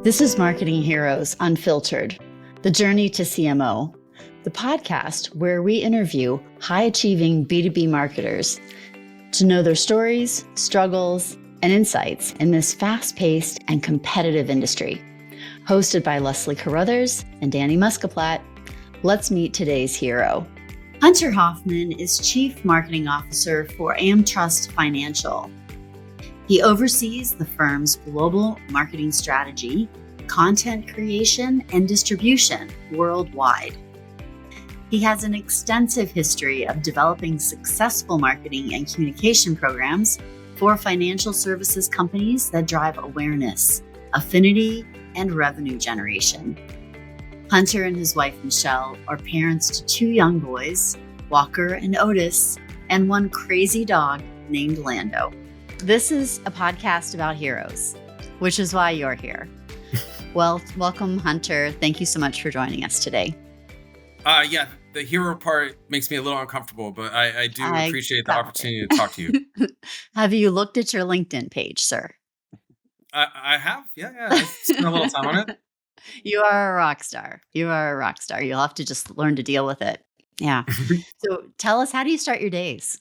This is Marketing Heroes Unfiltered, the journey to CMO, the podcast where we interview high-achieving B2B marketers to know their stories, struggles, and insights in this fast-paced and competitive industry. Hosted by Leslie Carruthers and Danny Muscaplat, let's meet today's hero. Hunter Hoffman is Chief Marketing Officer for AmTrust Financial. He oversees the firm's global marketing strategy, content creation, and distribution worldwide. He has an extensive history of developing successful marketing and communication programs for financial services companies that drive awareness, affinity, and revenue generation. Hunter and his wife, Michelle, are parents to two young boys, Walker and Otis, and one crazy dog named Lando. This is a podcast about heroes, which is why you're here. Well, welcome, Hunter. Thank you so much for joining us today. Yeah, the hero part makes me a little uncomfortable, but I do appreciate the opportunity to talk to you. Have you looked at your LinkedIn page, sir? I have. Yeah. I spent a little time on it. You are a rock star. You'll have to just learn to deal with it. Yeah. So tell us, how do you start your days?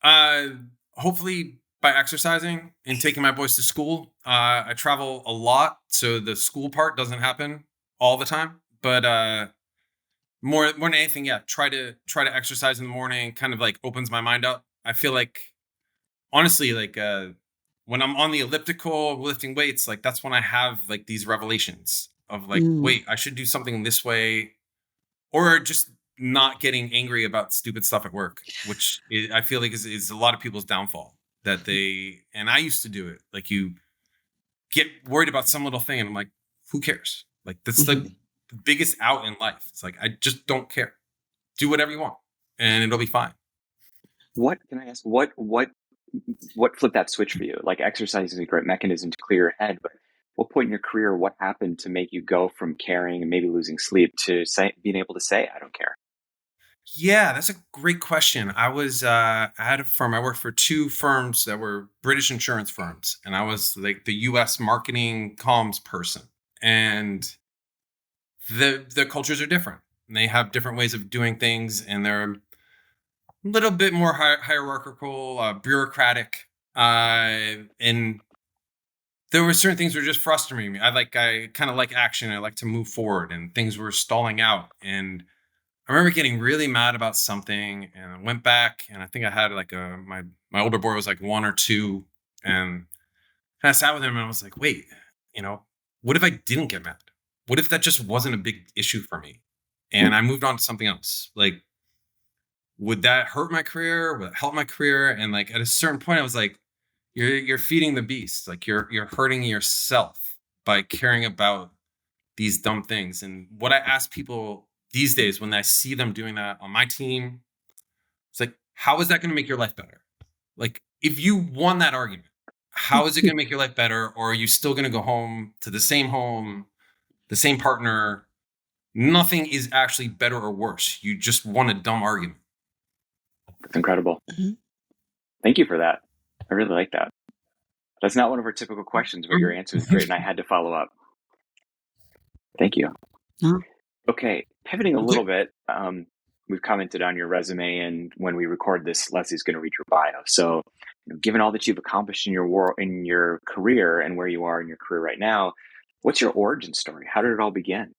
Hopefully by exercising and taking my boys to school. I travel a lot, so the school part doesn't happen all the time. But more than anything, yeah, try to exercise in the morning. Kind of like opens my mind up. I feel like, honestly, like when I'm on the elliptical lifting weights, like that's when I have like these revelations of like, wait, I should do something this way, or just not getting angry about stupid stuff at work, which I feel like is a lot of people's downfall. And I used to do it. Like, you get worried about some little thing and I'm like, who cares? Like, that's the biggest out in life. It's like, I just don't care. Do whatever you want and it'll be fine. What can I ask? What flipped that switch for you? Like, exercise is a great mechanism to clear your head, but what point in your career, what happened to make you go from caring and maybe losing sleep to being able to say, I don't care? Yeah, that's a great question. I had a firm. I worked for two firms that were British insurance firms, and I was like the U.S. marketing comms person. And the cultures are different. And they have different ways of doing things, and they're a little bit more hierarchical, bureaucratic, and there were certain things that were just frustrating me. I kind of like action. I like to move forward, and things were stalling out. And I remember getting really mad about something, and I went back, and I think I had like my older boy was like 1 or 2, and I sat with him and I was like, wait, what if I didn't get mad? What if that just wasn't a big issue for me? And I moved on to something else. Like, would that hurt my career? Would it help my career? And like at a certain point, I was like, you're feeding the beast. Like, you're hurting yourself by caring about these dumb things. And what I ask people these days when I see them doing that on my team, it's like, how is that going to make your life better? Like, if you won that argument, how is it going to make your life better? Or are you still going to go home, the same partner? Nothing is actually better or worse. You just won a dumb argument. That's incredible. Thank you for that. I really like that. That's not one of our typical questions, but your answer is great, and I had to follow up. Thank you. Okay, pivoting a little bit, we've commented on your resume, and when we record this, Leslie's going to read your bio. So, given all that you've accomplished in your career and where you are in your career right now, what's your origin story? How did it all begin?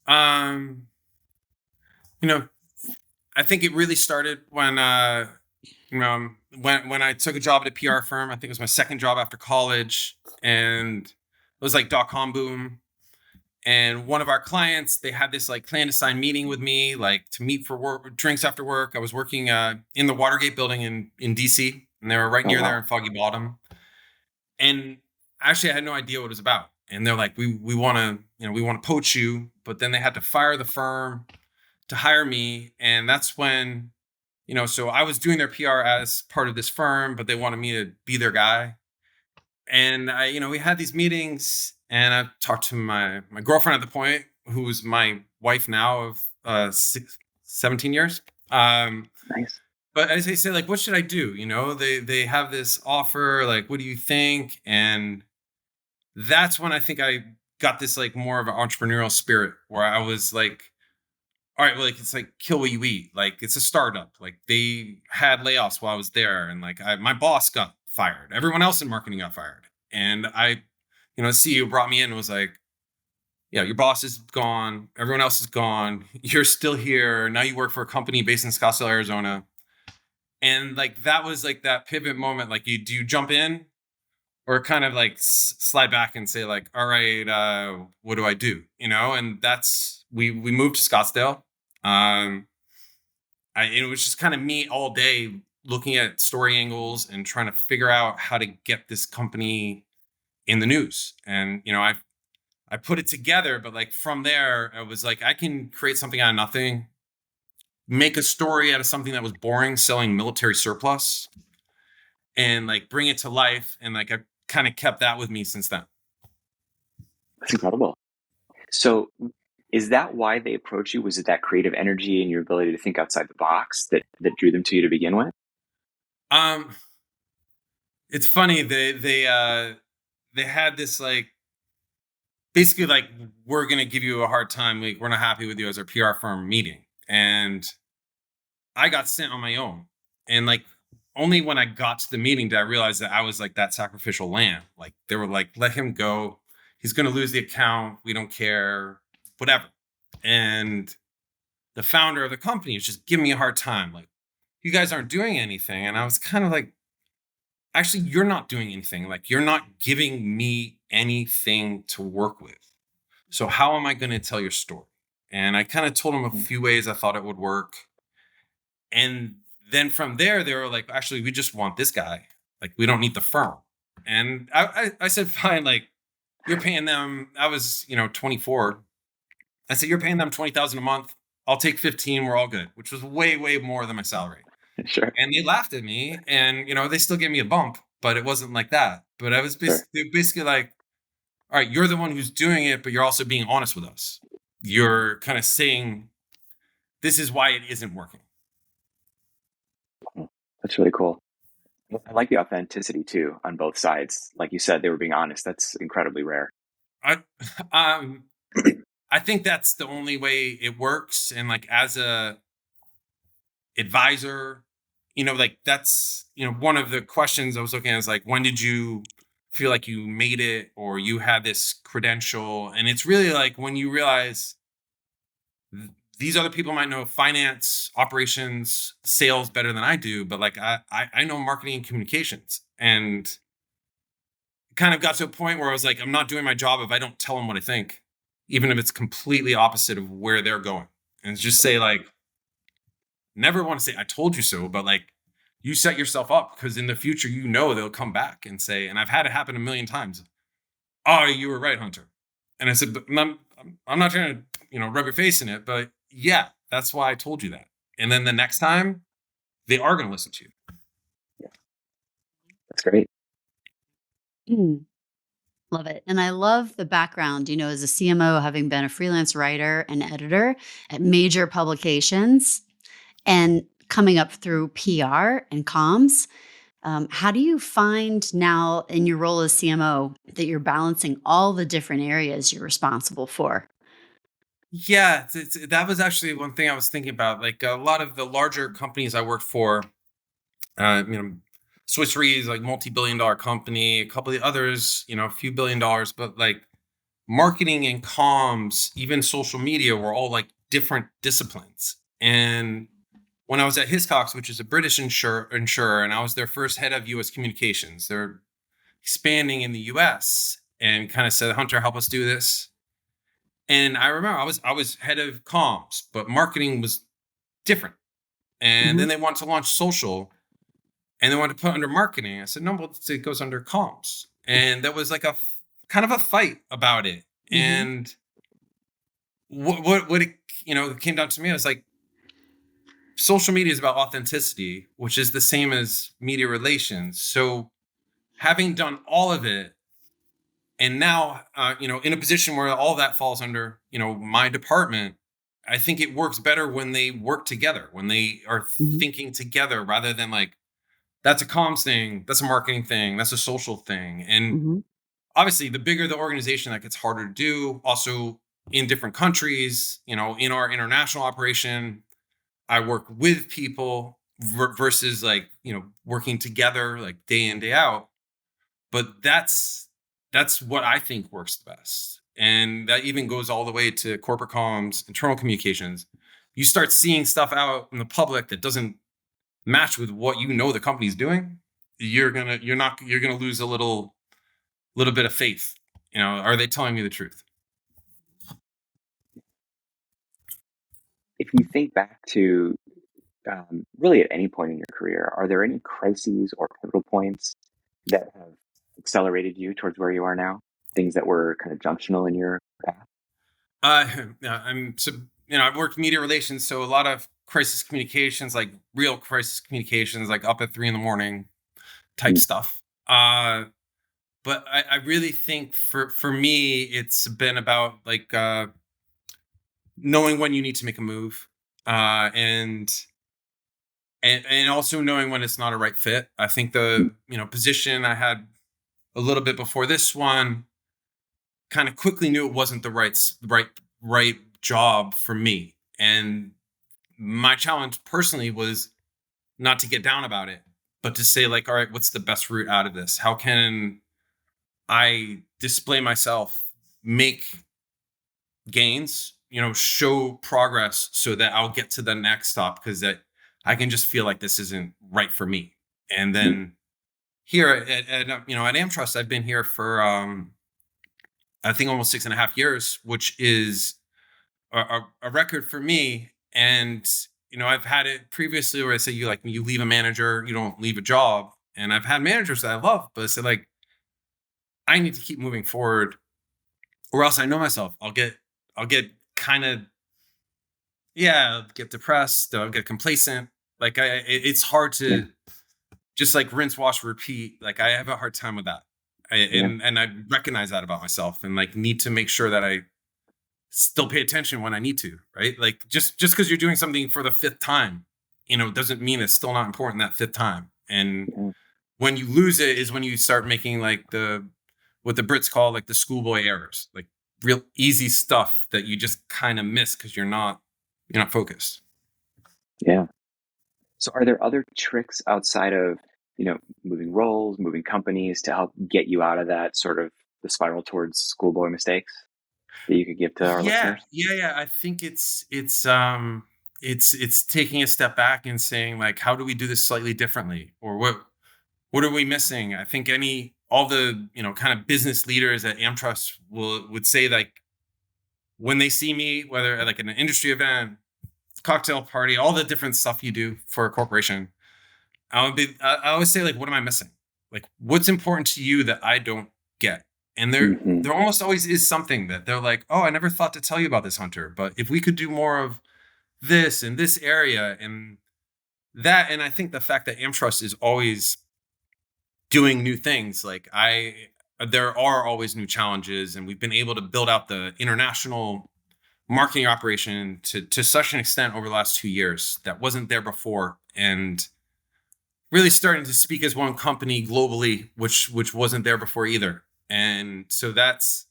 I think it really started when when I took a job at a PR firm. I think it was my second job after college, and it was like .com boom. And one of our clients, they had this like clandestine meeting with me, like to meet for work, drinks after work. I was working in the Watergate building in DC, and they were right near there in Foggy Bottom. And actually, I had no idea what it was about. And they're like, we want to poach you, but then they had to fire the firm to hire me. And that's when, so I was doing their PR as part of this firm, but they wanted me to be their guy. And we had these meetings, and I talked to my girlfriend at the point, who was my wife now of 17 years. Nice. But as I say, like, what should I do? They have this offer, like, what do you think? And that's when I think I got this like more of an entrepreneurial spirit where I was like, all right, well, like it's like kill what you eat. Like it's a startup. Like they had layoffs while I was there, and like my boss got fired. Everyone else in marketing got fired, and the CEO brought me in and was like, "Yeah, your boss is gone. Everyone else is gone. You're still here. Now you work for a company based in Scottsdale, Arizona." And like that was like that pivot moment. Like, do you jump in or kind of like slide back and say like, all right, what do I do? And that's we moved to Scottsdale. It was just kind of me all day looking at story angles and trying to figure out how to get this company in the news. And I put it together, but like from there, I was like, I can create something out of nothing, make a story out of something that was boring, selling military surplus, and like bring it to life. And like I kind of kept that with me since then. That's incredible. So is that why they approached you? Was it that creative energy and your ability to think outside the box that drew them to you to begin with? It's funny. They had this like, basically like, we're going to give you a hard time. Like, we're not happy with you as our PR firm meeting. And I got sent on my own. And like, only when I got to the meeting did I realize that I was like that sacrificial lamb. Like they were like, let him go. He's going to lose the account. We don't care, whatever. And the founder of the company was just giving me a hard time. Like, you guys aren't doing anything. And I was kind of like, actually, you're not doing anything. Like, you're not giving me anything to work with. So how am I going to tell your story? And I kind of told them a few ways I thought it would work. And then from there, they were like, actually, we just want this guy. Like, we don't need the firm. And I said, fine, like, you're paying them. I was, 24. I said, you're paying them $20,000 a month. I'll take 15. We're all good, which was way, way more than my salary. Sure. And they laughed at me, and, they still gave me a bump, but it wasn't like that. But I was basically like, all right, you're the one who's doing it, but you're also being honest with us. You're kind of saying, this is why it isn't working. That's really cool. I like the authenticity too on both sides. Like you said, they were being honest. That's incredibly rare. I think that's the only way it works. And like as a advisor, like that's, one of the questions I was looking at is like, when did you feel like you made it or you had this credential? And it's really like when you realize these other people might know finance, operations, sales better than I do, but like I know marketing and communications, and kind of got to a point where I was like, I'm not doing my job if I don't tell them what I think, even if it's completely opposite of where they're going. And just say like, never want to say I told you so, but like you set yourself up because in the future, they'll come back and say, and I've had it happen a million times. Oh, you were right, Hunter. And I said, but I'm not trying to, rub your face in it, but yeah, that's why I told you that. And then the next time they are going to listen to you. Yeah. That's great. Love it. And I love the background, as a CMO, having been a freelance writer and editor at major publications and coming up through PR and comms. How do you find now in your role as CMO that you're balancing all the different areas you're responsible for? Yeah, that was actually one thing I was thinking about. Like a lot of the larger companies I worked for, Swiss Re is like multi-billion-dollar company, a couple of the others, a few $1 billion, but like marketing and comms, even social media were all like different disciplines. And when I was at Hiscox, which is a British insurer, and I was their first head of US communications, they're expanding in the US, and kind of said, Hunter, help us do this. And I remember I was head of comms, but marketing was different. And then they wanted to launch social, and they wanted to put under marketing. I said, no, well, it goes under comms. And there was like a kind of a fight about it. And what it came down to me, I was like, social media is about authenticity, which is the same as media relations. So having done all of it, and now, in a position where all that falls under, my department, I think it works better when they work together, when they are thinking together rather than like, that's a comms thing, that's a marketing thing, that's a social thing. And obviously the bigger the organization, that gets harder to do. Also in different countries, in our international operation, I work with people versus like, working together like day in, day out. But that's what I think works the best. And that even goes all the way to corporate comms, internal communications. You start seeing stuff out in the public that doesn't match with what the company's doing, you're gonna lose a little bit of faith. Are they telling me the truth? If you think back to really at any point in your career, are there any crises or pivotal points that have accelerated you towards where you are now? Things that were kind of junctional in your path? I've worked media relations, so a lot of crisis communications, like real crisis communications, like up at 3 a.m. type stuff. But I really think for me, it's been about like knowing when you need to make a move, and also knowing when it's not a right fit. I think the position I had a little bit before this one, kind of quickly knew it wasn't the right job for me. And my challenge personally was not to get down about it, but to say like, all right, what's the best route out of this? How can I display myself, make gains, show progress so that I'll get to the next stop, because that I can just feel like this isn't right for me. And then here at AmTrust, I've been here for I think almost 6.5 years, which is a record for me. And I've had it previously where I say you leave a manager, you don't leave a job. And I've had managers that I love, but I said like, I need to keep moving forward, or else I know myself. I'll get kind of get depressed. I'll get complacent. Like it's hard to just like rinse, wash, repeat. Like I have a hard time with that. And I recognize that about myself, and like need to make sure that I still pay attention when I need to, right? Like just because you're doing something for the 5th time, doesn't mean it's still not important that 5th time. And when you lose it is when you start making like what the Brits call like the schoolboy errors, like real easy stuff that you just kind of miss because you're not focused. Yeah. So are there other tricks outside of, moving roles, moving companies to help get you out of that sort of the spiral towards schoolboy mistakes that you could give to our listeners? Yeah. I think it's taking a step back and saying like, how do we do this slightly differently? Or what are we missing? I think all the, kind of business leaders at AmTrust would say like, when they see me, whether like in an industry event, cocktail party, all the different stuff you do for a corporation, I always say like, what am I missing? Like, what's important to you that I don't get? And there almost always is something that they're like, oh, I never thought to tell you about this, Hunter, but if we could do more of this in this area and that, and I think the fact that AmTrust is always doing new things, like there are always new challenges, and we've been able to build out the international marketing operation to such an extent over the last 2 years that wasn't there before, and really starting to speak as one company globally, which wasn't there before either. And so that's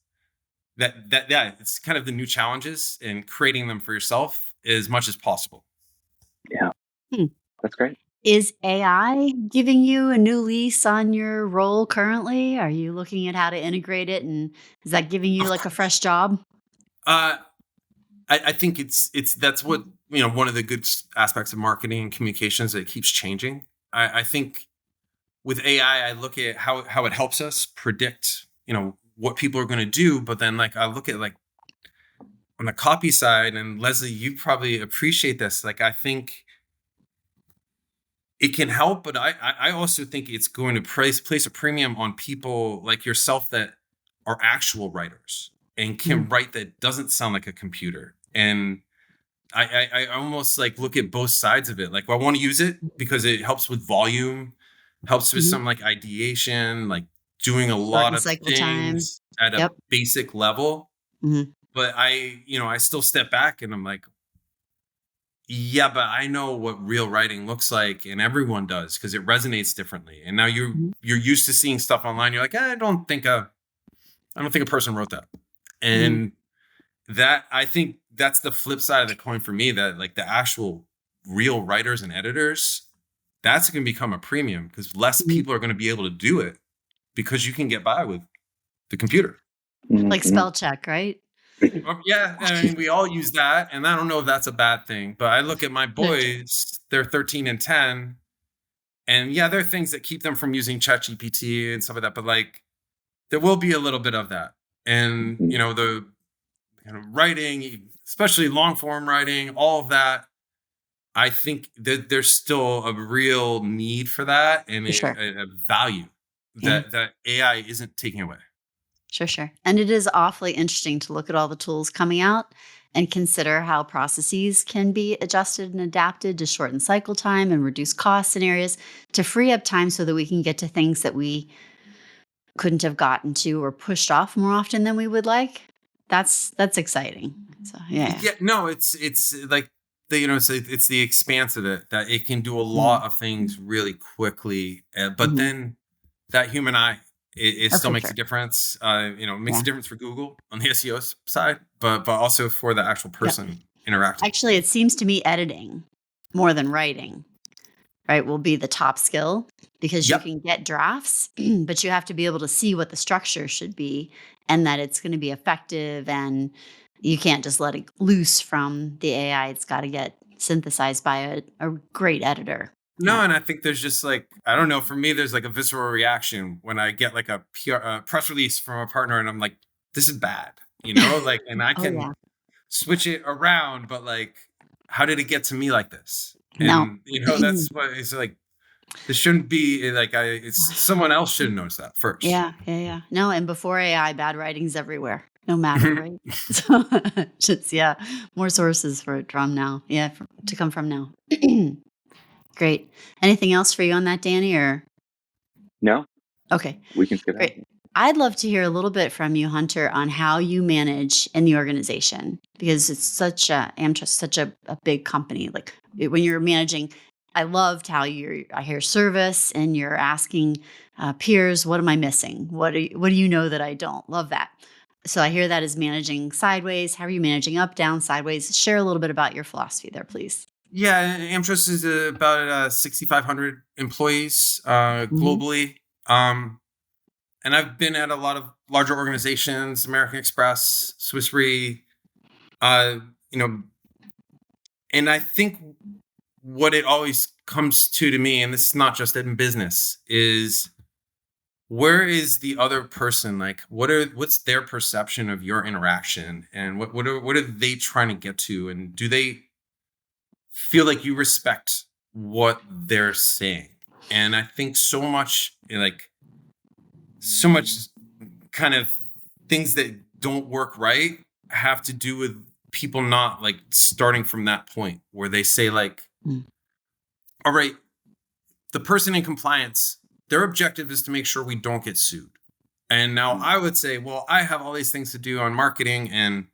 it's kind of the new challenges and creating them for yourself as much as possible. Yeah. That's great. Is AI giving you a new lease on your role currently? Are you looking at how to integrate it, and is that giving you like a fresh job? I think that's what, one of the good aspects of marketing and communications, that it keeps changing. I think with AI, I look at how it helps us predict, what people are going to do. But then like, I look at like on the copy side, and Leslie, you probably appreciate this. Like, I think it can help, but I also think it's going to place a premium on people like yourself that are actual writers and can write that doesn't sound like a computer. And I almost like look at both sides of it. Like, I want to use it because it helps with volume, helps with some like ideation, like doing a lot of things at a basic level. But I still step back and I'm like, yeah, but I know what real writing looks like, and everyone does, because it resonates differently. And now you're used to seeing stuff online. You're like, I don't think a I don't think a person wrote that. And that, I think that's the flip side of the coin for me, that like the actual real writers and editors, that's going to become a premium because less people are going to be able to do it because you can get by with the computer. Like spell check, right? Yeah, I mean, we all use that, and I don't know if that's a bad thing, but I look at my boys, they're 13 and 10, and yeah, there are things that keep them from using ChatGPT and stuff like that, but like, there will be a little bit of that. And, you know, the writing, especially long form writing, all of that, I think that there's still a real need for that and a value that AI isn't taking away. Sure. And it is awfully interesting to look at all the tools coming out and consider how processes can be adjusted and adapted to shorten cycle time and reduce costs in areas to free up time so that we can get to things that we couldn't have gotten to or pushed off more often than we would like. That's exciting. So yeah. No, it's like it's the expanse of it, that it can do a lot of things really quickly, but then that human eye, it still makes a difference. It makes a difference for Google on the SEO side, but also for the actual person interacting. Actually, it seems to me editing more than writing, right, will be the top skill, because you can get drafts, but you have to be able to see what the structure should be and that it's going to be effective, and you can't just let it loose from the AI. It's got to get synthesized by a great editor. No, and I think there's just like, I don't know, for me, there's like a visceral reaction when I get like a press release from a partner and I'm like, this is bad, like, and I can switch it around, but like, how did it get to me like this? And, that's what it's like. This shouldn't be like, it's someone else should notice that first. Yeah. No, and before AI, bad writing's everywhere, no matter, right? So just, more sources for it from now. Yeah, to come from now. Great. Anything else for you on that, Danny, or? No. Okay. We can skip Great. I'd love to hear a little bit from you, Hunter, on how you manage in the organization, because it's AmTrust, such a big company. Like when you're managing, I loved how I hear service and you're asking peers, what am I missing? What do you know that I don't? Love that. So I hear that as managing sideways. How are you managing up, down, sideways? Share a little bit about your philosophy there, please. Yeah, AmTrust is about 6,500 employees globally. And I've been at a lot of larger organizations, American Express, Swiss Re, and I think what it always comes to me, and this is not just in business, is where is the other person? Like, what's their perception of your interaction, and what are they trying to get to, and do they feel like you respect what they're saying? And I think so much kind of things that don't work right have to do with people not like starting from that point where they say like, all right, the person in compliance, their objective is to make sure we don't get sued. And now I would say, well, I have all these things to do on marketing, and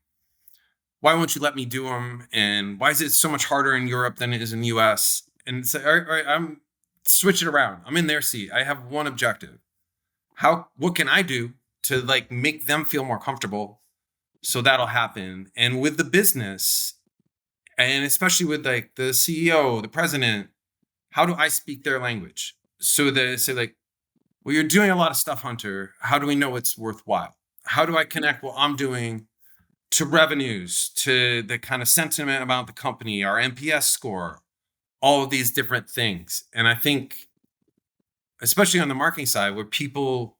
why won't you let me do them? And why is it so much harder in Europe than it is in the US? And say, all right, I'm switch it around. I'm in their seat. I have one objective. What can I do to like make them feel more comfortable? So that'll happen. And with the business, and especially with like the CEO, the president, how do I speak their language? So they say like, well, you're doing a lot of stuff, Hunter. How do we know it's worthwhile? How do I connect what I'm doing to revenues, to the kind of sentiment about the company, our NPS score, all of these different things? And I think, especially on the marketing side, where people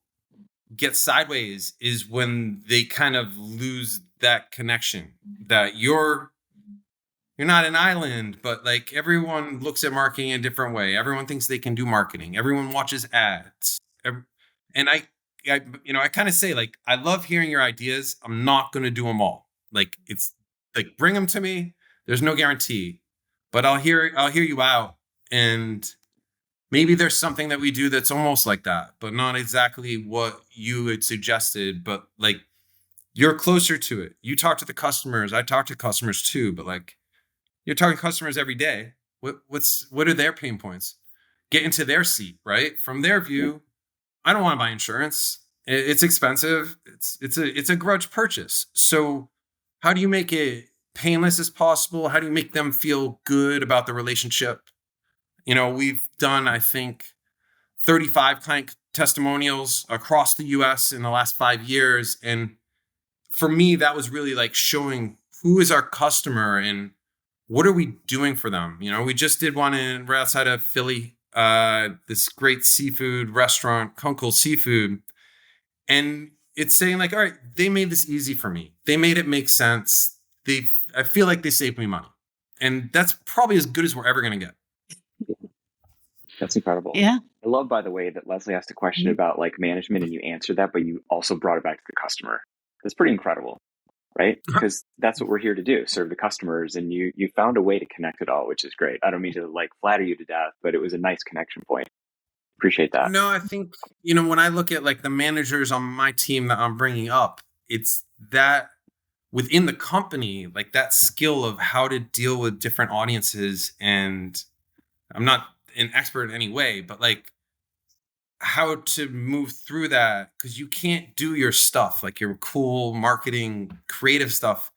get sideways is when they kind of lose that connection, that you're not an island, but like everyone looks at marketing a different way. Everyone thinks they can do marketing. Everyone watches ads. And I kind of say like, I love hearing your ideas. I'm not going to do them all. Like, it's like, bring them to me. There's no guarantee, but I'll hear you out. And maybe there's something that we do that's almost like that, but not exactly what you had suggested, but like you're closer to it. You talk to the customers. I talk to customers too, but like you're talking to customers every day. What are their pain points? Get into their seat, right? From their view, I don't want to buy insurance. It's expensive. It's a grudge purchase. So how do you make it painless as possible? How do you make them feel good about the relationship? We've done, I think, 35 client testimonials across the US in the last 5 years. And for me, that was really like showing who is our customer and what are we doing for them? We just did one right outside of Philly, this great seafood restaurant, Kunkel Seafood. And it's saying like, all right, they made this easy for me. They made it make sense. I feel like they saved me money. And that's probably as good as we're ever going to get. That's incredible. Yeah. I love, by the way, that Leslie asked a question about like management and you answered that, but you also brought it back to the customer. That's pretty incredible, right? Because that's what we're here to do, serve the customers. And you found a way to connect it all, which is great. I don't mean to like flatter you to death, but it was a nice connection point. Appreciate that. No, I think, when I look at like the managers on my team that I'm bringing up, it's that within the company, like that skill of how to deal with different audiences. And I'm not an expert in any way, but like how to move through that, because you can't do your stuff, like your cool marketing, creative stuff,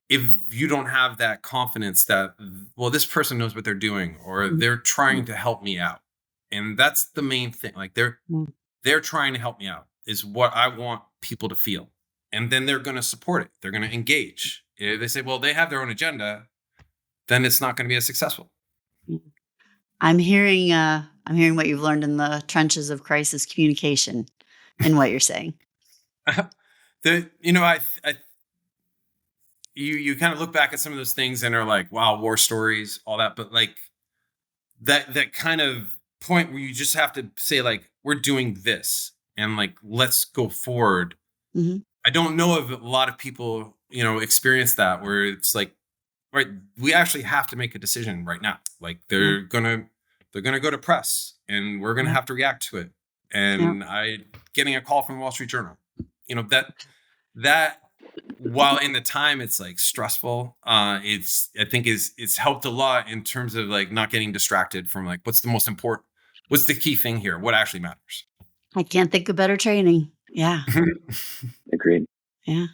if you don't have that confidence that, well, this person knows what they're doing, or they're trying to help me out. And that's the main thing. Like they're trying to help me out is what I want people to feel. And then they're going to support it. They're going to engage. If they say, well, they have their own agenda, then it's not going to be as successful. I'm hearing what you've learned in the trenches of crisis communication and what you're saying. You kind of look back at some of those things and are like, wow, war stories, all that. But like that kind of point where you just have to say like, we're doing this and like, let's go forward. Mm-hmm. I don't know if a lot of people, experience that where it's like, right, we actually have to make a decision right now. Like they're gonna go to press and we're gonna have to react to it. And getting a call from the Wall Street Journal, that while in the time it's like stressful, I think it's helped a lot in terms of like not getting distracted from like what's the key thing here, what actually matters. I can't think of better training. Yeah. Agreed. Yeah.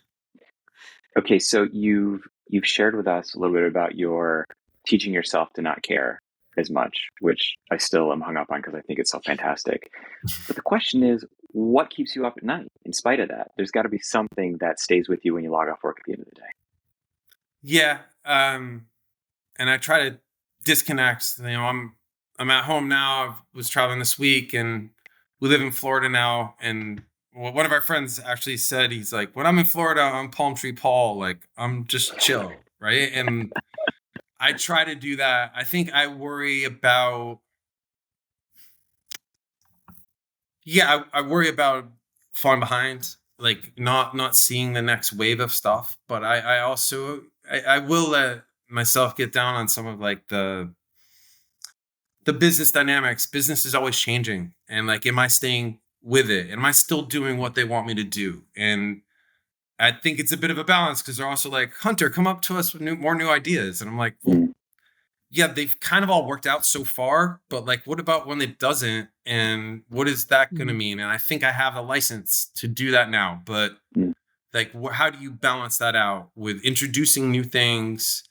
Okay, so you've shared with us a little bit about your teaching yourself to not care as much, which I still am hung up on because I think it's so fantastic. But the question is, what keeps you up at night in spite of that? There's got to be something that stays with you when you log off work at the end of the day. Yeah. And I try to disconnect. I'm at home now. I was traveling this week and we live in Florida now. And one of our friends actually said, he's like, when I'm in Florida, I'm Palm Tree Paul. Like, I'm just chill, right? And I try to do that. I think I worry about, I worry about falling behind, like not seeing the next wave of stuff. But I also, I will let myself get down on some of like the business dynamics. Business is always changing. And like, am I staying with it? Am I still doing what they want me to do? And I think it's a bit of a balance because they're also like, Hunter, come up to us with more new ideas. And I'm like, well, yeah, they've kind of all worked out so far, but like, what about when it doesn't? And what is that going to mean? And I think I have a license to do that now, but like, how do you balance that out with introducing new things,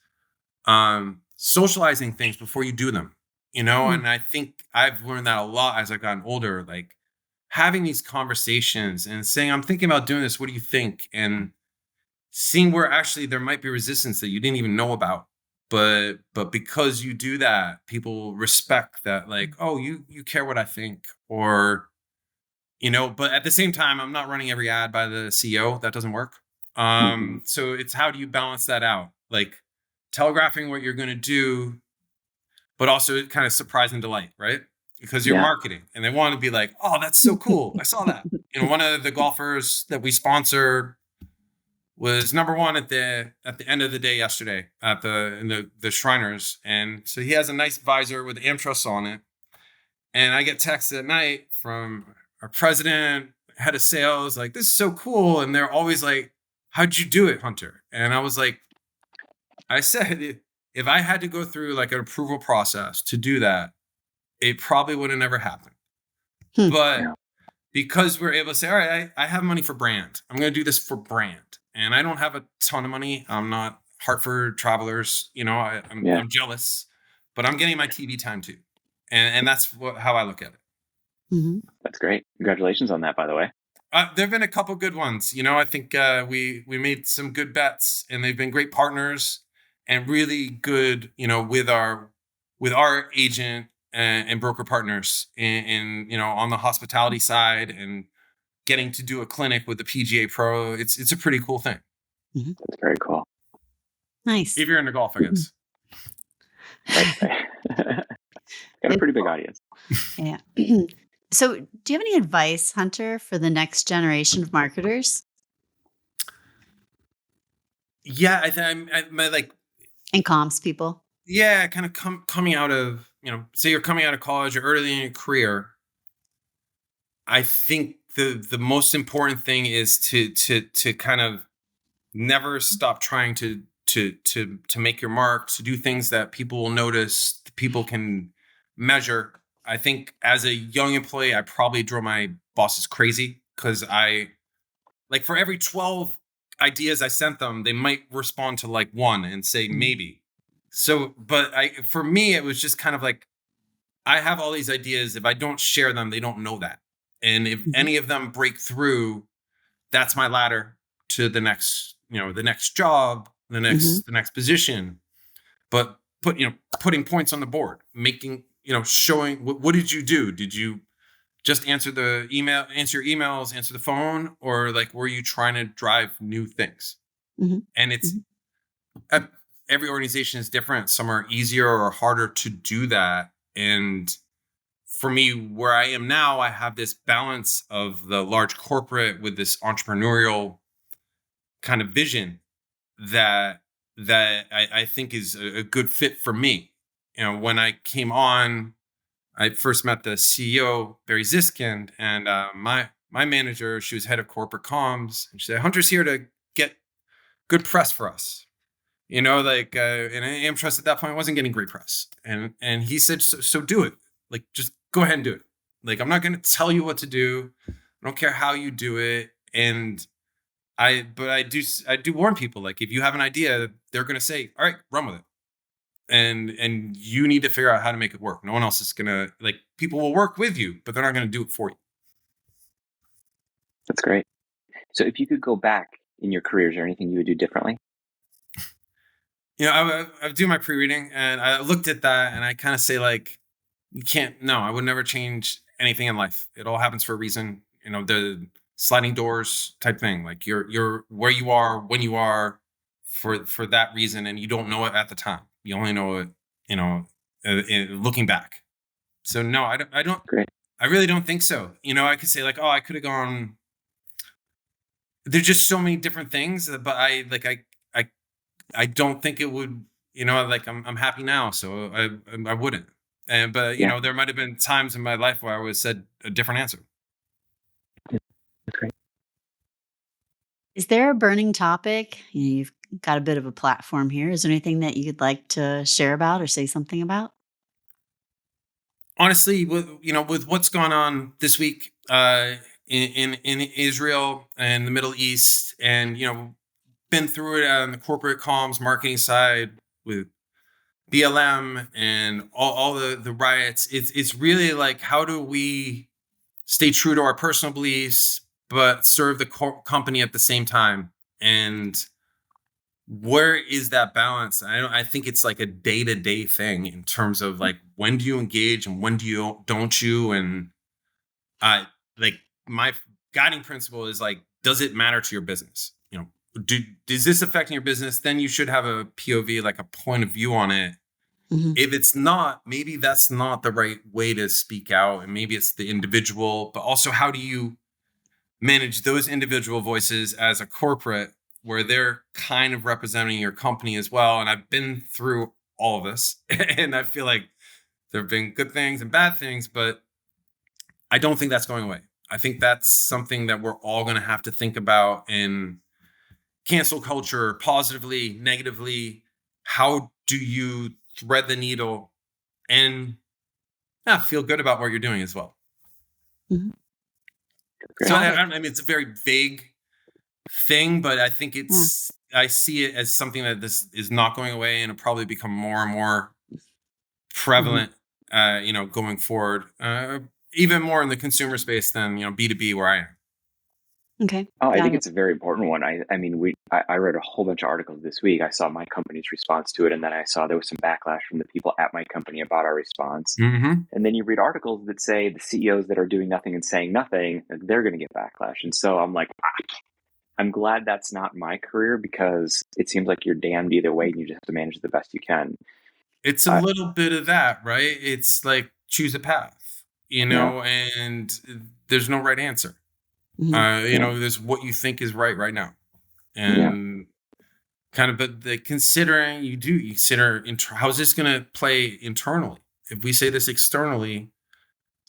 socializing things before you do them, And I think I've learned that a lot as I've gotten older, like having these conversations and saying, I'm thinking about doing this. What do you think? And seeing where actually there might be resistance that you didn't even know about. But because you do that, people respect that, like, oh, you care what I think, or, but at the same time, I'm not running every ad by the CEO. That doesn't work. So it's how do you balance that out? Like telegraphing what you're going to do, but also kind of surprise and delight, right? Because you're marketing and they want to be like, oh, that's so cool. I saw that. One of the golfers that we sponsor was number one at the end of the day yesterday at the Shriners. And so he has a nice visor with AmTrust on it. And I get texts at night from our president, head of sales, like, this is so cool. And they're always like, how'd you do it, Hunter? And I was like, I said, if I had to go through like an approval process to do that, it probably would have never happened. But because we're able to say, all right, I have money for brand. I'm going to do this for brand. And I don't have a ton of money. I'm not Hartford Travelers. I'm jealous, but I'm getting my TV time too. And that's how I look at it. Mm-hmm. That's great. Congratulations on that, by the way. There've been a couple good ones. I think we made some good bets, and they've been great partners and really good, with our agent and broker partners in on the hospitality side, and getting to do a clinic with the PGA Pro. It's a pretty cool thing. Mm-hmm. That's very cool. Nice. If you're into golf, I guess. Right. Got a pretty big audience. Yeah. So, do you have any advice, Hunter, for the next generation of marketers? Yeah, I think I'm like, and comms people. Yeah, kind of coming out of, say you're coming out of college or early in your career. I think the most important thing is to kind of never stop trying to make your mark, to do things that people will notice, people can measure. I think as a young employee, I probably drove my bosses crazy because for every 12 ideas I sent them, they might respond to like one and say maybe. So, but for me, it was just kind of like, I have all these ideas. If I don't share them, they don't know that. And if any of them break through, that's my ladder to the next, the next job, the next position. But putting points on the board, making, showing what did you do? Did you just answer your emails, answer the phone, or were you trying to drive new things? And it's every organization is different. Some are easier or harder to do that. And for me, where I am now, I have this balance of the large corporate with this entrepreneurial kind of vision that I think is a good fit for me. When I came on, I first met the CEO, Barry Ziskind, and my manager, she was head of corporate comms, and she said, Hunter's here to get good press for us. And AmTrust at that point wasn't getting great press. And he said, so do it. Just go ahead and do it. I'm not going to tell you what to do. I don't care how you do it. And I do warn people, if you have an idea, they're going to say, all right, run with it. And you need to figure out how to make it work. No one else is going to, people will work with you, but they're not going to do it for you. That's great. So if you could go back in your career, is there anything you would do differently? I do my pre-reading, and I looked at that, and I kind of say, you can't, no, I would never change anything in life. It all happens for a reason. The sliding doors type thing. You're where you are, when you are, for that reason, and you don't know it at the time. You only know it, looking back. So no, I don't. Great. I really don't think so. I could say I could have gone. There's just so many different things, but I don't think it would. I'm happy now, so I wouldn't. But there might have been times in my life where I would said a different answer. That's great. Is there a burning topic? You've got a bit of a platform here. Is there anything that you'd like to share about or say something about? Honestly, with what's gone on this week in Israel and the Middle East, and been through it on the corporate comms marketing side with BLM and all the riots. It's really how do we stay true to our personal beliefs but serve the company at the same time? And where is that balance? I think it's a day-to-day thing in terms of when do you engage and when don't you? And my guiding principle is does it matter to your business? Is this affecting your business? Then you should have a POV, a point of view on it. If it's not, maybe that's not the right way to speak out, and maybe it's the individual, but also how do you manage those individual voices as a corporate where they're kind of representing your company as well? And I've been through all of this, and I feel like there have been good things and bad things, but I don't think that's going away. I think that's something that we're all going to have to think about in cancel culture, positively, negatively. How do you thread the needle and feel good about what you're doing as well? So I mean, it's a very vague thing, but I think I see it as something that this is not going away, and it'll probably become more and more prevalent, going forward, even more in the consumer space than, B2B where I am. Okay. Oh, I think it's a very important one. I mean, I read a whole bunch of articles this week. I saw my company's response to it, and then I saw there was some backlash from the people at my company about our response. Mm-hmm. And then you read articles that say the CEOs that are doing nothing and saying nothing, they're going to get backlash. And so I'm like, I'm glad that's not my career, because it seems like you're damned either way, and you just have to manage the best you can. It's a little bit of that, right? It's like choose a path, and there's no right answer. There's what you think is right now. And kind of, but you consider how's this going to play internally? If we say this externally,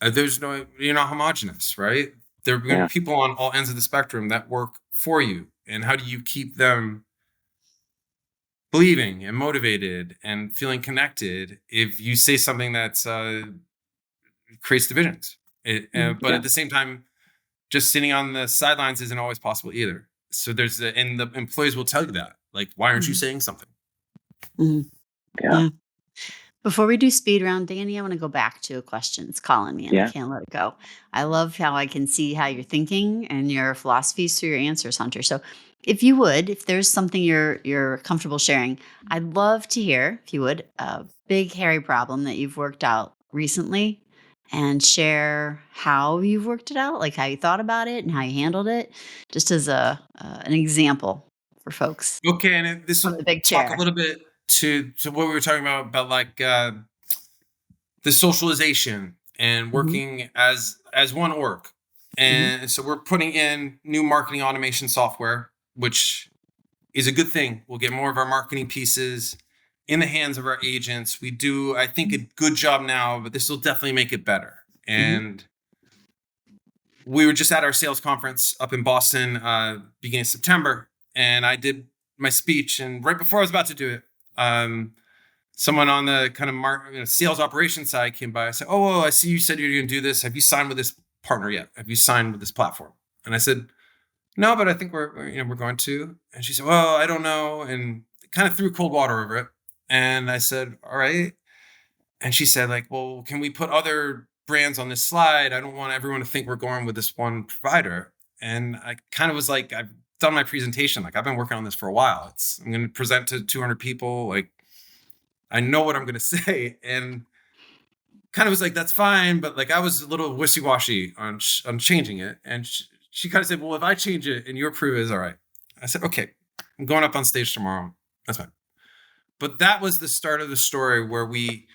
there's no, you're not homogenous, right? There are going to be people on all ends of the spectrum that work for you. And how do you keep them believing and motivated and feeling connected if you say something that's creates divisions? But at the same time, just sitting on the sidelines isn't always possible either. So and the employees will tell you that, like, why aren't you saying something? Yeah. Before we do speed round, Danny, I want to go back to a question. It's calling me and I can't let it go. I love how I can see how you're thinking and your philosophies through your answers, Hunter. So if there's something you're comfortable sharing, I'd love to hear, if you would, a big, hairy problem that you've worked out recently, and share how you've worked it out, like how you thought about it and how you handled it, just as an example for folks. Okay, and this will talk a little bit to what we were talking about like the socialization and working as one org. And so we're putting in new marketing automation software, which is a good thing. We'll get more of our marketing pieces in the hands of our agents. We do, I think, a good job now, but this will definitely make it better. And we were just at our sales conference up in Boston, beginning of September, and I did my speech. And right before I was about to do it, someone on the kind of sales operations side came by. I said, "Oh, I see you said you're going to do this. Have you signed with this partner yet? Have you signed with this platform?" And I said, "No, but I think we're going to." And she said, "Well, I don't know," and kind of threw cold water over it. And I said, "All right." And she said, like, "Well, can we put other brands on this slide? I don't want everyone to think we're going with this one provider." And I kind of was like, I've done my presentation. Like, I've been working on this for a while. I'm going to present to 200 people. Like, I know what I'm going to say. And kind of was like, that's fine. But like, I was a little wishy-washy on changing it. And she kind of said, "Well, if I change it and you approve it, is all right." I said, "Okay, I'm going up on stage tomorrow. That's fine." But that was the start of the story where we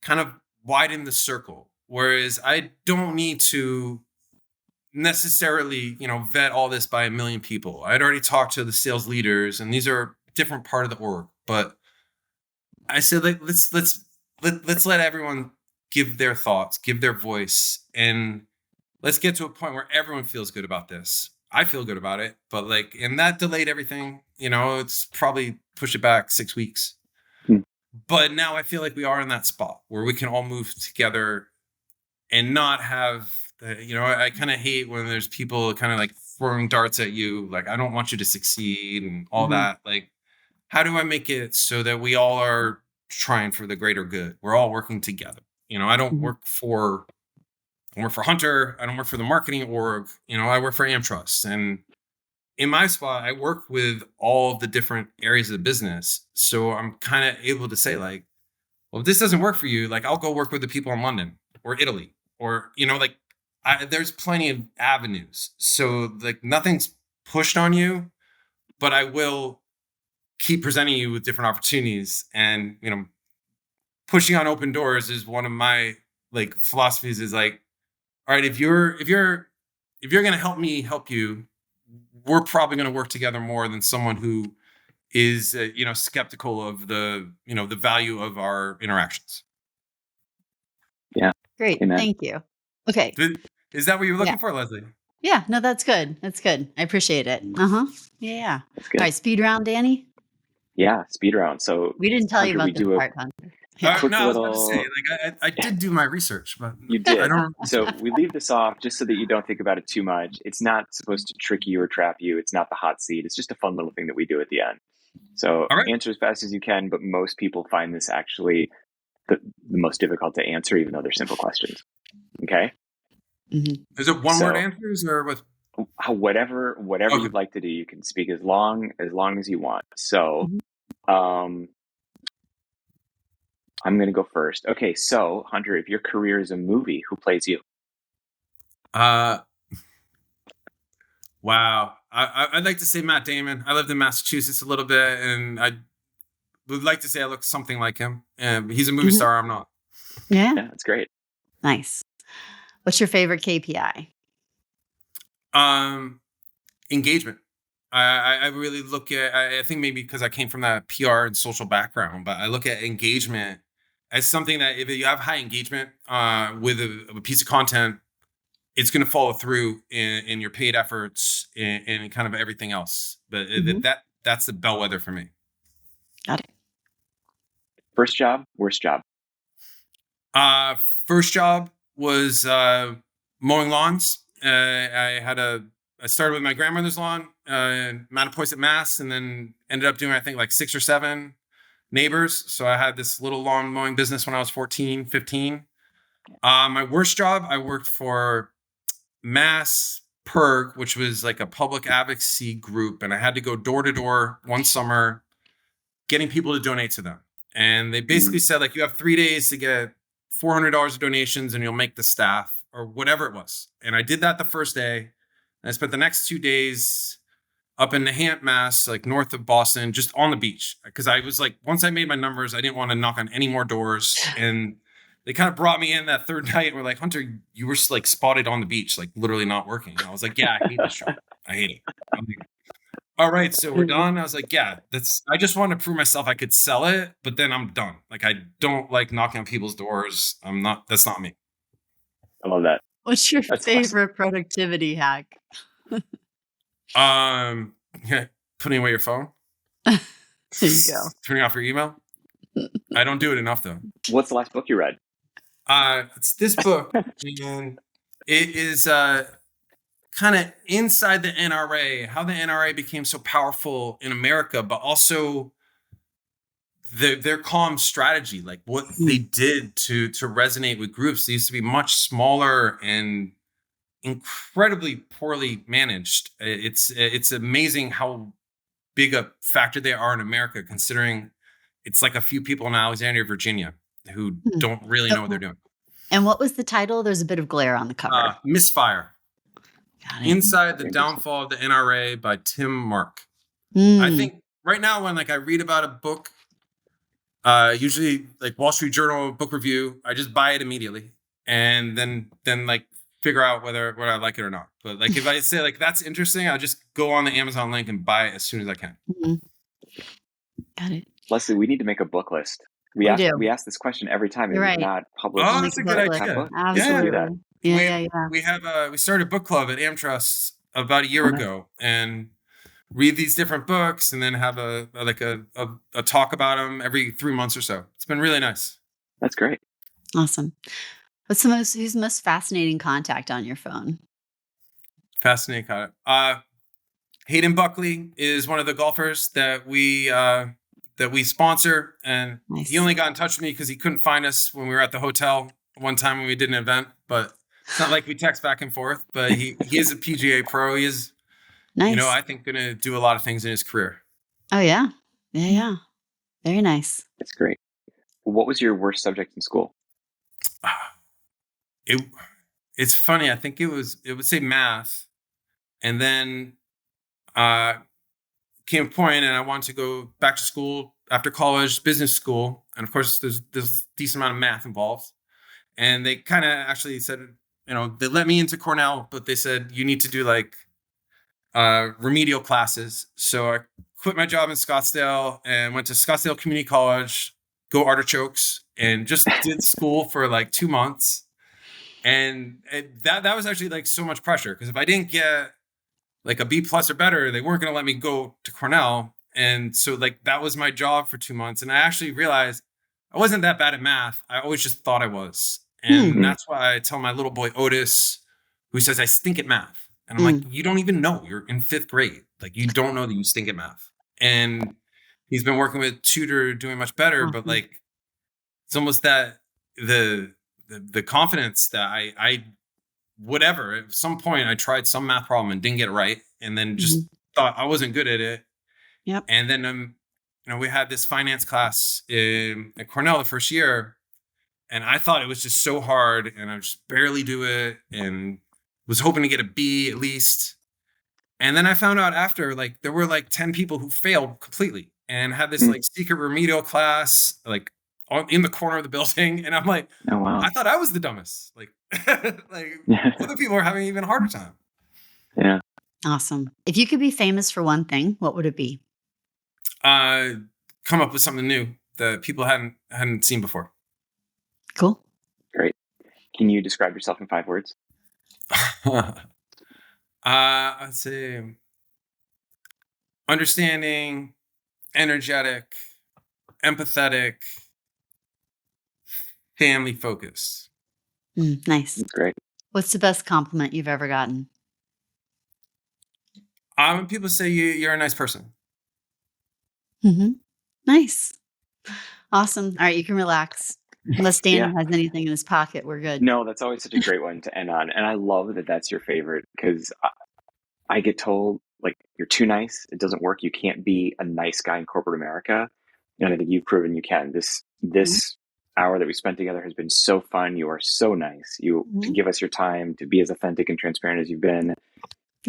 kind of widened the circle. Whereas I don't need to necessarily, vet all this by a million people. I'd already talked to the sales leaders, and these are a different part of the org. But I said, like, let's let everyone give their thoughts, give their voice, and let's get to a point where everyone feels good about this. I feel good about it, but and that delayed everything. It's probably pushed it back 6 weeks. But now I feel like we are in that spot where we can all move together and not have, I kind of hate when there's people kind of like throwing darts at you. Like, I don't want you to succeed and all that. Like, how do I make it so that we all are trying for the greater good? We're all working together. I don't work for Hunter. I don't work for the marketing org. I work for AmTrust. And in my spot, I work with all of the different areas of the business. So I'm kind of able to say, like, well, if this doesn't work for you, like, I'll go work with the people in London or Italy, or, there's plenty of avenues. So like, nothing's pushed on you, but I will keep presenting you with different opportunities. And, pushing on open doors is one of my like philosophies, is like, all right, if you're going to help me help you, we're probably going to work together more than someone who is, skeptical of the, the value of our interactions. Yeah. Great. Amen. Thank you. Okay. Is that what you're looking for, Leslie? Yeah. No, that's good. That's good. I appreciate it. Yeah. That's good. All right. Speed round, Danny. Yeah. Speed round. So we didn't tell Hunter, you about this part, Hunter. Yeah. Quick No, I was about to say, little, like, I did do my research, but you I did. don't. So we leave this off just so that you don't think about it too much. It's not supposed to trick you or trap you. It's not the hot seat. It's just a fun little thing that we do at the end. So All right. answer as fast as you can, but most people find this actually the most difficult to answer, even though they're simple questions. Okay. Mm-hmm. Is it one word So answers or with? whatever Okay. you'd like to do, you can speak as long as you want. So, I'm going to go first. Okay. So Hunter, if your career is a movie, who plays you? Wow. I'd like to say Matt Damon. I lived in Massachusetts a little bit, and I would like to say I look something like him. He's a movie star. I'm not. Yeah. Yeah, that's great. Nice. What's your favorite KPI? Engagement. I really look at, I think maybe because I came from that PR and social background, but I look at engagement as something that if you have high engagement with a piece of content, it's going to follow through in your paid efforts and kind of everything else. But that's the bellwether for me. Got it. First job, worst job? First job was mowing lawns. I started with my grandmother's lawn, Mattapoisett, Mass, and then ended up doing, I think, like 6 or 7 neighbors. So I had this little lawn mowing business when I was 14, 15. My worst job, I worked for Mass PERG, which was like a public advocacy group. And I had to go door to door one summer, getting people to donate to them. And they basically said, like, you have 3 days to get $400 of donations and you'll make the staff or whatever it was. And I did that the first day. And I spent the next 2 days up in Nahant, Mass, like north of Boston, just on the beach. Because I was like, once I made my numbers, I didn't want to knock on any more doors. And they kind of brought me in that third night and were like, Hunter, you were like spotted on the beach, like literally not working. And I was like, yeah, I hate this job. I hate it. I'm like, all right, so we're done. I was like, yeah, I just wanted to prove myself I could sell it, but then I'm done. Like, I don't like knocking on people's doors. That's not me. I love that. What's your favorite productivity hack? Yeah, putting away your phone. There you go. Turning off your email. I don't do it enough though. What's the last book you read? It's this book, and it is kind of inside the NRA, how the NRA became so powerful in America, but also their calm strategy, like what they did to resonate with groups. They used to be much smaller and incredibly poorly managed. It's amazing how big a factor they are in America, considering it's like a few people in Alexandria, Virginia, who don't really know what they're doing. And what was the title? There's a bit of glare on the cover. Misfire. Inside the Downfall of the NRA by Tim Mark. I think right now when like I read about a book, usually like Wall Street Journal book review, I just buy it immediately and then like figure out whether I like it or not. But like if I say like that's interesting, I'll just go on the Amazon link and buy it as soon as I can. Got it. Leslie, we need to make a book list. We ask this question every time. You're and right. not published. Oh, that's a good idea. Absolutely. Yeah. We started a book club at AmTrust about a year ago and read these different books and then have a talk about them every 3 months or so. It's been really nice. That's great. Awesome. Who's the most fascinating contact on your phone? Fascinating contact. Hayden Buckley is one of the golfers that we sponsor, and he only got in touch with me because he couldn't find us when we were at the hotel one time when we did an event. But it's not like we text back and forth. But he is a PGA pro. He is, nice. I think going to do a lot of things in his career. Oh yeah. Very nice. That's great. What was your worst subject in school? It's funny. I think it would say math, and then came a point and I wanted to go back to school after college, business school. And of course, there's a decent amount of math involved. And they kind of actually said, they let me into Cornell, but they said, you need to do like remedial classes. So I quit my job in Scottsdale and went to Scottsdale Community College, go artichokes, and just did school for like 2 months. And that was actually like so much pressure because if I didn't get like a B+ or better, they weren't going to let me go to Cornell. And so like that was my job for 2 months. And I actually realized I wasn't that bad at math. I always just thought I was. And that's why I tell my little boy Otis, who says I stink at math. And I'm like, you don't even know. You're in 5th grade. Like, you don't know that you stink at math. And he's been working with tutor, doing much better. But like, it's almost that the confidence that I whatever, at some point I tried some math problem and didn't get it right. And then just thought I wasn't good at it. Yep. And then, we had this finance class at Cornell the first year, and I thought it was just so hard, and I would just barely do it, and was hoping to get a B at least. And then I found out after, like, there were like 10 people who failed completely and had this like secret remedial class, like in the corner of the building. And I'm like, oh, wow. I thought I was the dumbest. Like, other people are having an even harder time. Yeah. Awesome. If you could be famous for one thing, what would it be? Come up with something new that people hadn't seen before. Cool. Great. Can you describe yourself in 5 words? I'd say understanding, energetic, empathetic, family focused. Nice. That's great. What's the best compliment you've ever gotten? When people say you're a nice person. Nice. Awesome. All right, you can relax. Unless Daniel has anything in his pocket, we're good. No, that's always such a great one to end on. And I love that that's your favorite, because I get told, like, you're too nice. It doesn't work. You can't be a nice guy in corporate America. And I think you've proven you can. This hour that we spent together has been so fun. You are so nice. You to give us your time, to be as authentic and transparent as you've been.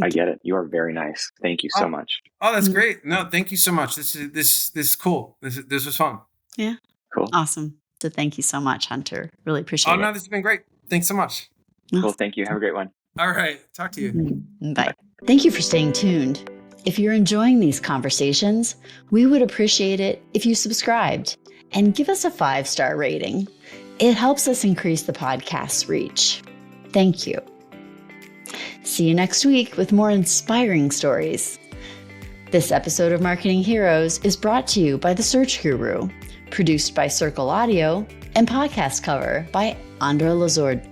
I get it. You are very nice. Thank you so much. Oh, that's great. No, thank you so much. This is cool. This was fun. Yeah. Cool. Awesome. So thank you so much, Hunter. Really appreciate it. Oh, no, this has been great. Thanks so much. Cool. Thank you. Have a great one. All right. Talk to you. Bye. Thank you for staying tuned. If you're enjoying these conversations, we would appreciate it if you subscribed and give us a 5-star rating. It helps us increase the podcast's reach. Thank you. See you next week with more inspiring stories. This episode of Marketing Heroes is brought to you by The Search Guru, produced by Circle Audio, and podcast cover by Andra Lazord.